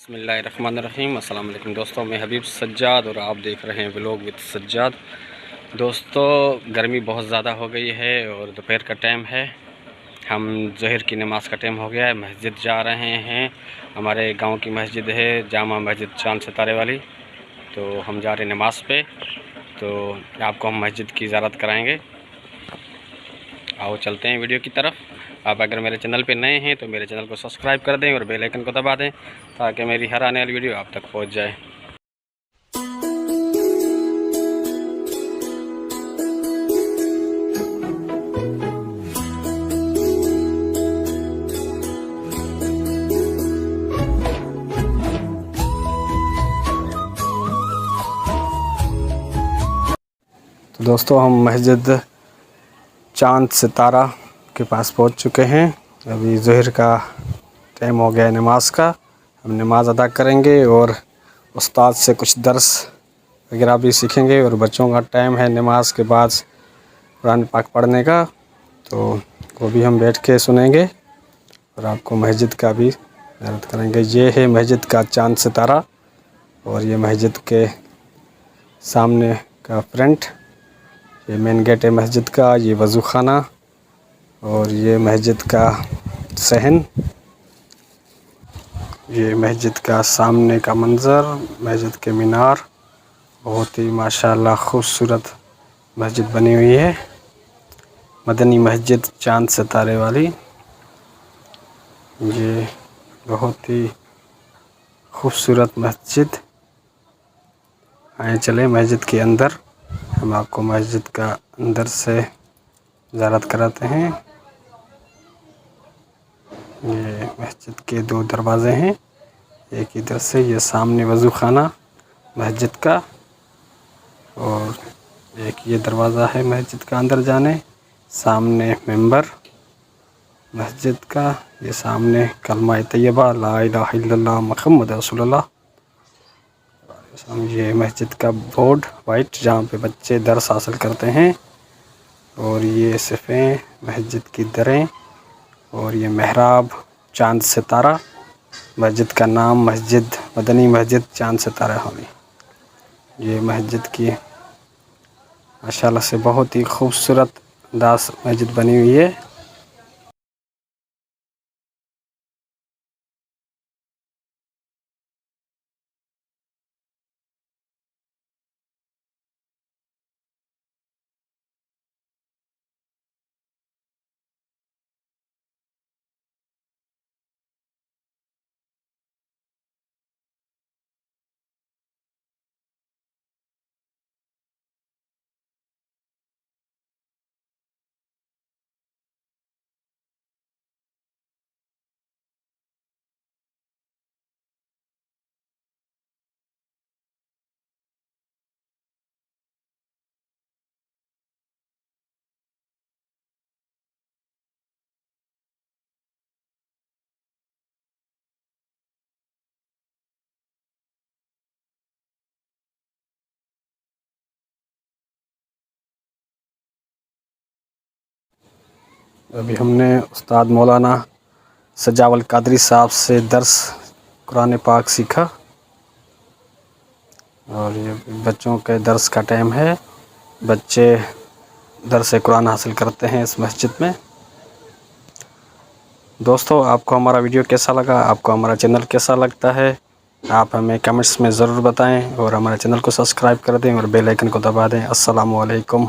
बिस्मिल्लाहिर्रहमानिर्रहीम। अस्सलाम वालेकुम दोस्तों, मैं हबीब सज्जाद और आप देख रहे हैं व्लॉग विद सज्जाद। दोस्तों, गर्मी बहुत ज़्यादा हो गई है और दोपहर का टाइम है। हम ज़ोहर की नमाज़ का टाइम हो गया है, मस्जिद जा रहे हैं। हमारे गांव की मस्जिद है जामा मस्जिद चांद सितारे वाली, तो हम जा रहे हैं नमाज़ पे। तो आपको हम मस्जिद की ज़ियारत कराएँगे। आओ चलते हैं वीडियो की तरफ। आप अगर मेरे चैनल पे नए हैं तो मेरे चैनल को सब्सक्राइब कर दें और बेल आइकन को दबा दें ताकि मेरी हर आने वाली वीडियो आप तक पहुंच जाए। तो दोस्तों, हम मस्जिद चांद सितारा के पास पहुंच चुके हैं। अभी ज़ोहर का टाइम हो गया है नमाज का। हम नमाज अदा करेंगे और उस्ताद से कुछ दर्स वगैरह भी सीखेंगे। और बच्चों का टाइम है नमाज के बाद कुरान पाक पढ़ने का, तो वो भी हम बैठ के सुनेंगे और आपको मस्जिद का भी ज़ियारत करेंगे। ये है मस्जिद का चांद सितारा और ये मस्जिद के सामने का फ्रंट, ये मेन गेट है मस्जिद का। ये वज़ू खाना और ये मस्जिद का सहन, ये मस्जिद का सामने का मंज़र, मस्जिद के मीनार। बहुत ही माशाअल्लाह खूबसूरत मस्जिद बनी हुई है, मदनी मस्जिद चांद सितारे वाली। ये बहुत ही खूबसूरत मस्जिद। आए चले मस्जिद के अंदर, हम आपको मस्जिद का अंदर से ज़ियारत कराते हैं। ये मस्जिद के दो दरवाज़े हैं, एक इधर से, ये सामने वज़ू खाना मस्जिद का, और एक ये दरवाज़ा है मस्जिद का अंदर जाने। सामने मेंबर मस्जिद का, ये सामने कलमा तैयबा ला इलाहा इल्लल्लाह मुहम्मद रसूलुल्लाह। ये मस्जिद का बोर्ड वाइट, जहाँ पे बच्चे दर्स हासिल करते हैं। और ये सिफ़ें मस्जिद की दरें, और ये मेहराब चांद सितारा। मस्जिद का नाम मस्जिद मदनी मस्जिद चांद सितारा होगी। ये मस्जिद की माशाअल्लाह से बहुत ही खूबसूरत अंदाज़ मस्जिद बनी हुई है। अभी हमने उस्ताद मौलाना सजावल कादरी साहब से दर्स कुरान पाक सीखा, और ये बच्चों के दर्स का टाइम है। बच्चे दर्स कुरान हासिल करते हैं इस मस्जिद में। दोस्तों, आपको हमारा वीडियो कैसा लगा, आपको हमारा चैनल कैसा लगता है, आप हमें कमेंट्स में ज़रूर बताएं और हमारे चैनल को सब्सक्राइब कर दें और बेल आइकन को दबा दें। अस्सलामु अलैकुम।